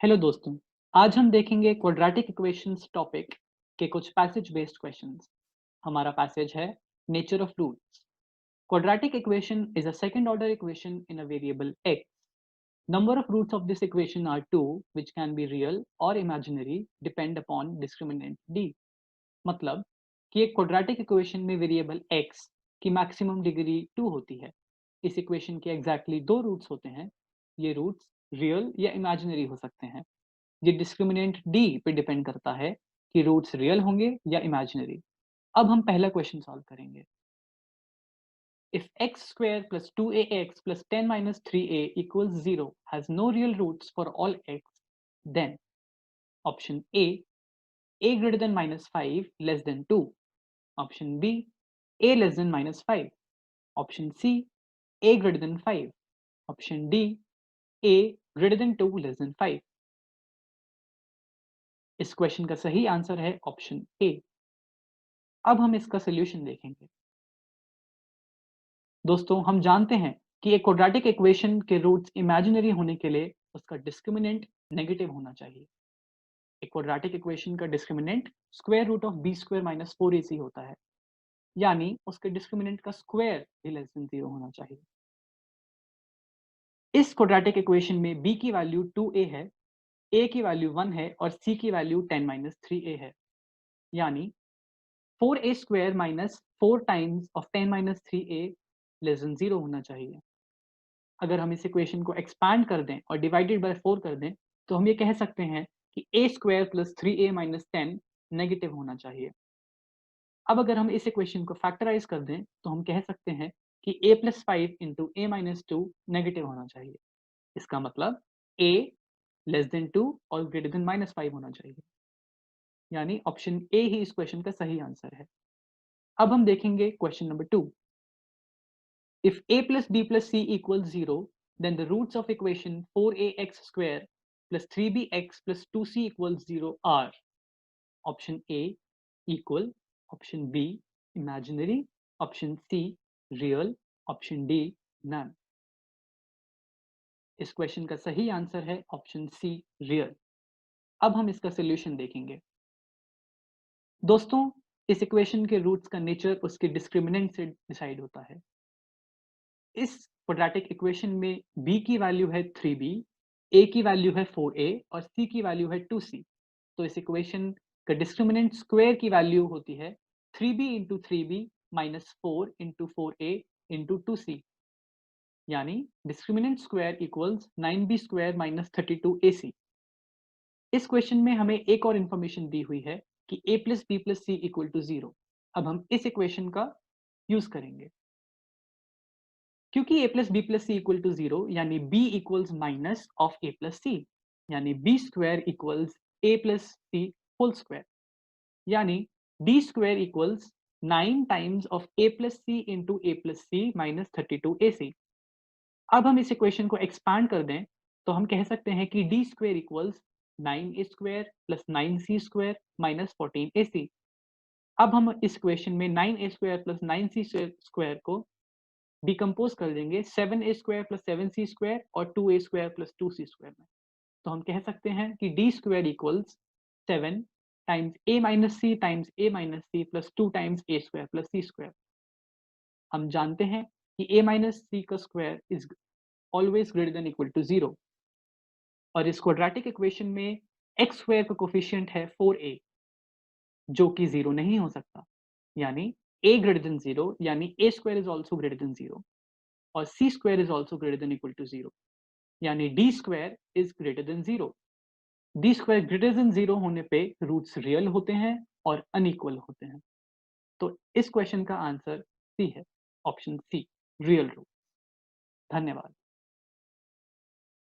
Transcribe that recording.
Hello दोस्तों, आज हम देखेंगे क्वाड्रेटिक इक्वेशंस टॉपिक के कुछ पैसेज बेस्ड क्वेश्चंस। हमारा पैसेज है nature of roots. Quadratic equation is a second order equation in a variable x. Number of roots of this equation are 2, which can be real or imaginary depend upon discriminant d. मतलब कि एक quadratic equation में variable x की maximum degree 2 होती है। इस equation के exactly दो रूट्स होते हैं। ये रूट्स रियल या इमेजिनरी हो सकते हैं। ये डिस्क्रिमिनेंट डी पे डिपेंड करता है कि रूट्स रियल होंगे या इमेजिनरी। अब हम पहला क्वेश्चन सॉल्व करेंगे। If x square plus 2ax plus 10 minus 3a equals 0 has no real roots for all x, then option a greater than minus 5 less than 2, option b a less than minus 5, option c a greater than 5, option d a greater than 2 less than 5। इस question का सही answer है option A. अब हम इसका solution देखेंगे। दोस्तों, हम जानते हैं कि एक क्वाड्रेटिक इक्वेशन के रूट्स इमेजिनरी होने के लिए उसका डिस्क्रिमिनेंट नेगेटिव होना चाहिए। एक क्वाड्रेटिक इक्वेशन का discriminant square root of b square minus 4ac होता है, यानी उसके डिस्क्रिमिनेंट का स्क्वायर भी लेस देन 0 होना चाहिए। इस क्वाड्रेटिक इक्वेशन में b की वैल्यू 2a है, a की वैल्यू 1 है और c की वैल्यू 10 माइनस 3a है, यानी 4a square minus 4 times of 10 minus 3a less than 0 होना चाहिए। अगर हम इस इक्वेशन को एक्सपैंड कर दें और डिवाइडेड बाय 4 कर दें, तो हम ये कह सकते हैं कि a square plus 3a minus 10 negative होना चाहिए। अब अगर हम इस इक्वेशन को फैक्टराइज कर दें, तो हम कह सकते हैं कि a plus 5 into a minus 2 negative होना चाहिए। इसका मतलब a लेस देन 2 और ग्रेटर देन माइनस 5 होना चाहिए, यानी ऑप्शन ए ही इस क्वेश्चन का सही आंसर है। अब हम देखेंगे question number 2। If a plus b plus c equals 0, then the roots of equation 4ax square plus 3bx plus 2c equals 0 are option A equal, option B imaginary, option C real, option D none। इस question का सही answer है option C real. अब हम इसका solution देखेंगे। दोस्तों, इस इक्वेशन के रूट्स का नेचर उसके डिस्क्रिमिनेंट से डिसाइड होता है। इस क्वाड्रेटिक इक्वेशन में b की वैल्यू है 3b, a की वैल्यू है 4a और c की वैल्यू है 2c। तो इस इक्वेशन का डिस्क्रिमिनेंट स्क्वायर की वैल्यू होती है 3b into 3b minus 4 into 4a into 2c, यानी discriminant square equals 9b square minus 32ac। इस क्वेश्चन में हमें एक और इन्फॉर्मेशन दी हुई है कि a plus B plus C equal to 0। अब हम इस इक्वेशन का यूज करेंगे। क्योंकि a plus B plus C equal to 0, यानी b equals minus of a plus C, यानी b square equals a plus C whole square, यानी d square equals 9 times of a plus C into a plus C minus 32ac। अब हम इस equation को expand कर दें, तो हम कह सकते हैं कि d square equals 9a square plus 9c square minus 14ac। अब हम इस इक्वेशन में 9a square plus 9c square को डिकम्पोज कर देंगे 7a square plus 7c square और 2a square plus 2c square में। तो हम कह सकते हैं कि d square equals 7 times a minus C times a minus C plus 2 times a square plus c square. हम जानते हैं कि a माइनस सी का square is always greater than equal to 0, और इस क्वाड्रेटिक इक्वेशन में x स्क्वायर का coefficient है 4a, जो कि 0 नहीं हो सकता, यानी a ग्रेटर देन 0, यानी a square is also greater than 0 और c square is also greater than equal to 0, यानी d square is greater than 0। d square greater than 0 होने पे रूट्स रियल होते हैं और अनइक्वल होते हैं। तो इस क्वेश्चन का आंसर सी है, ऑप्शन सी रियल रूट। धन्यवाद।